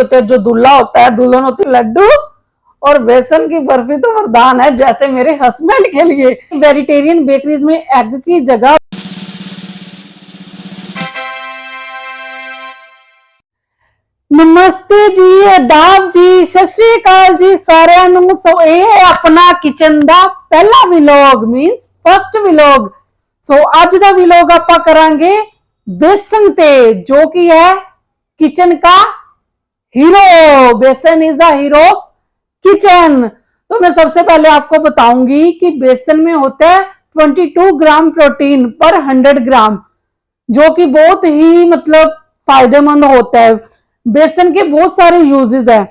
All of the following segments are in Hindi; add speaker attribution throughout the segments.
Speaker 1: होते हैं, जो दूल्हा होता है, दुल्हन होती है लड्डू, और बेसन की बर्फी तो वरदान है, जैसे मेरे हस्बैंड के लिए। वेजिटेरियन बेकरीज में एग की जगह नमस्ते जी, आदाब जी, सत श्री अकाल जी सारिਆਂ ਨੂੰ। सो ये है अपना किचन ਦਾ पहला विलोग, मीन्स फर्स्ट विलोग। सो ਅੱਜ ਦਾ विलोग ਆਪਾਂ ਕਰਾਂਗੇ बेसन ते, जो कि है किचन का हीरो। बेसन is the hero of kitchen. तो मैं सबसे पहले आपको बताऊंगी कि बेसन में होता है 22 ग्राम प्रोटीन पर 100 ग्राम, जो कि बहुत ही मतलब फायदेमंद होता है। बेसन के बहुत सारे यूजेस है।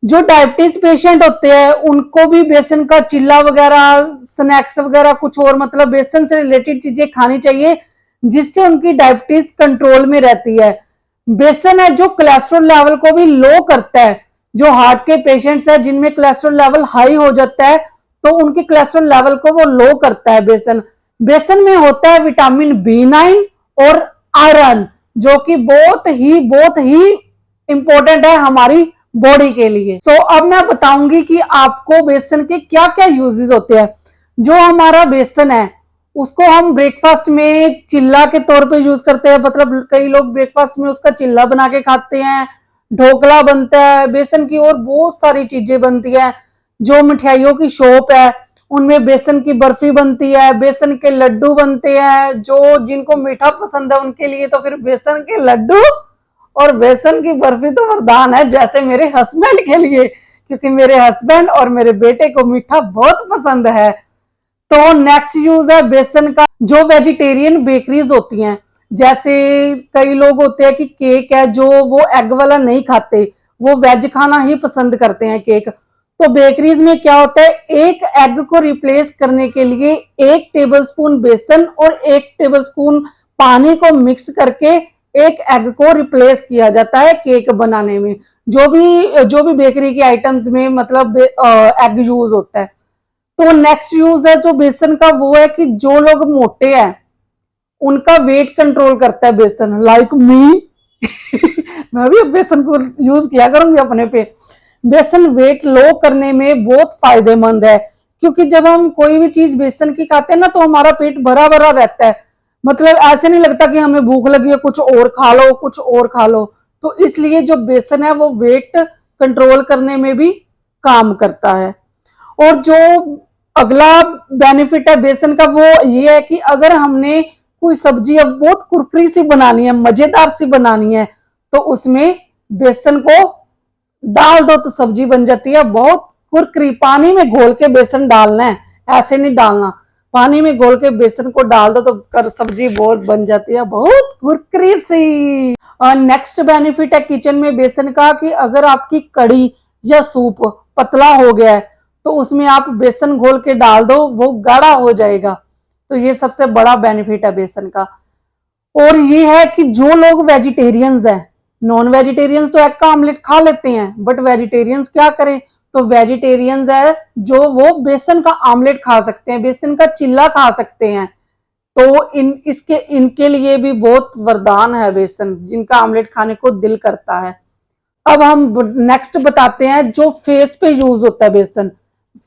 Speaker 1: जो डायबिटीज पेशेंट होते हैं उनको भी बेसन का चिल्ला वगैरह, स्नैक्स वगैरह, कुछ और मतलब बेसन से रिलेटेड चीजें खानी चाहिए, जिससे उनकी डायबिटीज कंट्रोल में रहती है। बेसन है जो कोलेस्ट्रॉल लेवल को भी लो करता है। जो हार्ट के पेशेंट्स है जिनमें कोलेस्ट्रॉल लेवल हाई हो जाता है, तो उनके कोलेस्ट्रॉल लेवल को वो लो करता है बेसन। बेसन में होता है विटामिन B9 और आयरन, जो कि बहुत ही इंपॉर्टेंट है हमारी बॉडी के लिए। सो अब मैं बताऊंगी कि आपको बेसन के क्या क्या यूजेस होते हैं। जो हमारा बेसन है उसको हम ब्रेकफास्ट में चिल्ला के तौर पे यूज करते हैं, मतलब कई लोग ब्रेकफास्ट में उसका चिल्ला बना के खाते हैं। ढोकला बनता है बेसन की, और बहुत सारी चीजें बनती है। जो मिठाइयों की शॉप है उनमें बेसन की बर्फी बनती है, बेसन के लड्डू बनते हैं। जो जिनको मीठा पसंद है उनके लिए तो फिर बेसन के लड्डू और बेसन की बर्फी तो वरदान है, जैसे मेरे हस्बैंड के लिए, क्योंकि मेरे हस्बैंड और मेरे बेटे को मीठा बहुत पसंद है। तो नेक्स्ट यूज है बेसन का। जो वेजिटेरियन बेकरीज होती हैं, जैसे कई लोग होते हैं कि केक है जो वो एग वाला नहीं खाते, वो वेज खाना ही पसंद करते हैं केक। तो बेकरीज में क्या होता है, एक एग को रिप्लेस करने के लिए 1 टेबलस्पून बेसन और 1 टेबलस्पून पानी को मिक्स करके एक एग को रिप्लेस किया जाता है केक बनाने में। जो भी बेकरी की आइटम्स में मतलब एग यूज होता है। तो नेक्स्ट यूज है जो बेसन का, वो है कि जो लोग मोटे हैं उनका वेट कंट्रोल करता है बेसन, लाइक मी। मैं भी अब बेसन को यूज किया करूंगी अपने पे। बेसन वेट लो करने में बहुत फायदेमंद है, क्योंकि जब हम कोई भी चीज बेसन की खाते हैं ना तो हमारा पेट भरा भरा रहता है। मतलब ऐसे नहीं लगता कि हमें भूख लगी है कुछ और खा लो, कुछ और खा लो। तो इसलिए जो बेसन है वो वेट कंट्रोल करने में भी काम करता है। और जो अगला बेनिफिट है बेसन का, वो ये है कि अगर हमने कोई सब्जी अब बहुत कुरकुरी सी बनानी है, मजेदार सी बनानी है, तो उसमें बेसन को डाल दो तो सब्जी बन जाती है बहुत कुरकुरी। पानी में घोल के बेसन डालना है, ऐसे नहीं डालना। पानी में घोल के बेसन को डाल दो तो सब्जी बहुत बन जाती है बहुत कुरकुरी सी। और नेक्स्ट बेनिफिट है किचन में बेसन का कि अगर आपकी कड़ी या सूप पतला हो गया है तो उसमें आप बेसन घोल के डाल दो, वो गाढ़ा हो जाएगा। तो ये सबसे बड़ा बेनिफिट है बेसन का। और ये है कि जो लोग वेजिटेरियंस हैं, नॉन वेजिटेरियंस तो एग का ऑमलेट खा लेते हैं, बट वेजिटेरियंस क्या करें, तो वेजिटेरियंस है जो वो बेसन का ऑमलेट खा सकते हैं, बेसन का चिल्ला खा सकते हैं। तो इनके लिए भी बहुत वरदान है बेसन, जिनका ऑमलेट खाने को दिल करता है। अब हम नेक्स्ट बताते हैं जो फेस पे यूज होता है बेसन।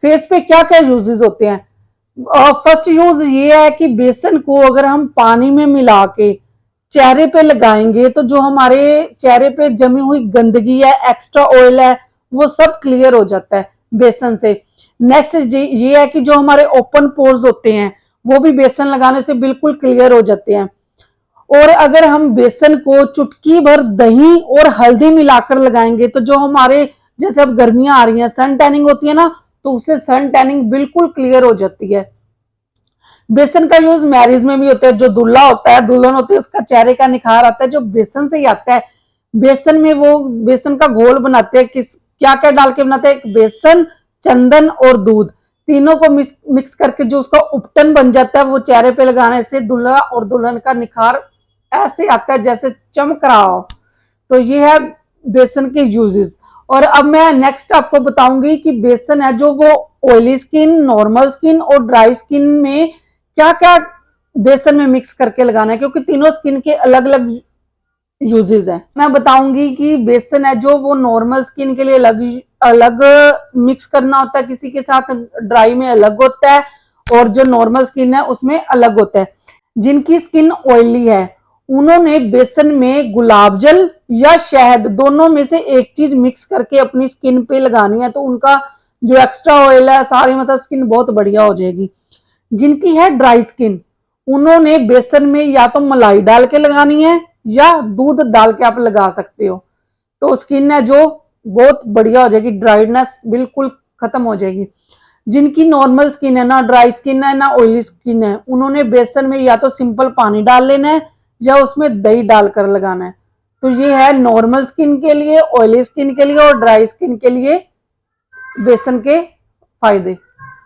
Speaker 1: फेस पे क्या क्या यूजेस होते हैं। फर्स्ट यूज ये है कि बेसन को अगर हम पानी में मिला के चेहरे पे लगाएंगे तो जो हमारे चेहरे पे जमी हुई गंदगी है, एक्स्ट्रा ऑयल है, वो सब क्लियर हो जाता है बेसन से। नेक्स्ट ये है कि जो हमारे ओपन पोर्स होते हैं वो भी बेसन लगाने से बिल्कुल क्लियर हो जाते हैं। और अगर हम बेसन को चुटकी भर दही और हल्दी मिलाकर लगाएंगे तो जो हमारे, जैसे अब गर्मियां आ रही हैं, सन टैनिंग होती है ना, तो उससे सन टैनिंग बिल्कुल क्लियर हो जाती है। बेसन का यूज मैरिज में भी होता है। जो दूल्हा होता है, दुल्हन होती है, उसका चेहरे का निखार आता है जो बेसन से ही आता है। बेसन में वो बेसन का घोल बनाते हैं, क्या क्या डाल के बनाते हैं, बेसन, चंदन और दूध, तीनों को मिक्स करके जो उसका उपटन बन जाता है, वो चेहरे पे लगाने से दूल्हा और दुल्हन का निखार ऐसे आता है जैसे चमक रहा हो। तो ये है बेसन के यूजेस। और अब मैं नेक्स्ट आपको बताऊंगी कि बेसन है जो वो ऑयली स्किन, नॉर्मल स्किन और ड्राई स्किन में क्या क्या बेसन में मिक्स करके लगाना है, क्योंकि तीनों स्किन के अलग अलग यूजेस है। मैं बताऊंगी कि बेसन है जो वो नॉर्मल स्किन के लिए अलग अलग मिक्स करना होता है, किसी के साथ ड्राई में अलग होता है और जो नॉर्मल स्किन है उसमें अलग होता है। जिनकी स्किन ऑयली है उन्होंने बेसन में गुलाब जल या शहद दोनों में से एक चीज मिक्स करके अपनी स्किन पे लगानी है, तो उनका जो एक्स्ट्रा ऑयल है सारी मतलब स्किन बहुत बढ़िया हो जाएगी। जिनकी है ड्राई स्किन उन्होंने बेसन में या तो मलाई डाल के लगानी है या दूध डाल के आप लगा सकते हो, तो स्किन है जो बहुत बढ़िया हो जाएगी, ड्राइनेस बिल्कुल खत्म हो जाएगी। जिनकी नॉर्मल स्किन है, ना ड्राई स्किन है ना ऑयली स्किन है, उन्होंने बेसन में या तो सिंपल पानी डाल लेना है या उसमें दही डालकर लगाना है। तो ये है नॉर्मल स्किन के लिए, ऑयली स्किन के लिए और ड्राई स्किन के लिए बेसन के फायदे।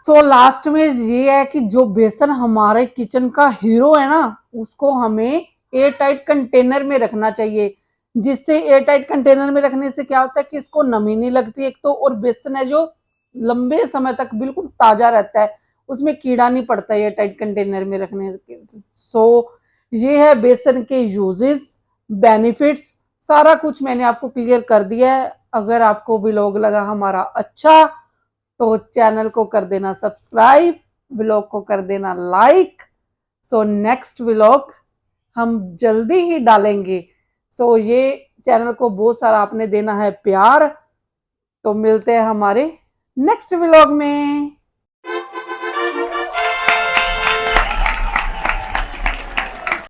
Speaker 1: तो लास्ट में ये है कि जो बेसन हमारे किचन का हीरो है ना, उसको हमें एयर टाइट कंटेनर में रखना चाहिए। जिससे एयर टाइट कंटेनर में रखने से क्या होता है कि इसको नमी नहीं लगती एक तो, और बेसन है जो लंबे समय तक बिल्कुल ताजा रहता है, उसमें कीड़ा नहीं पड़ता एयर टाइट कंटेनर में रखने से। ये है बेसन के यूजेस, बेनिफिट्स, सारा कुछ मैंने आपको क्लियर कर दिया है। अगर आपको व्लॉग लगा हमारा अच्छा तो चैनल को कर देना सब्सक्राइब, व्लॉग को कर देना लाइक। सो नेक्स्ट व्लॉग हम जल्दी ही डालेंगे। सो ये चैनल को बहुत सारा आपने देना है प्यार। तो मिलते हैं हमारे नेक्स्ट व्लॉग में।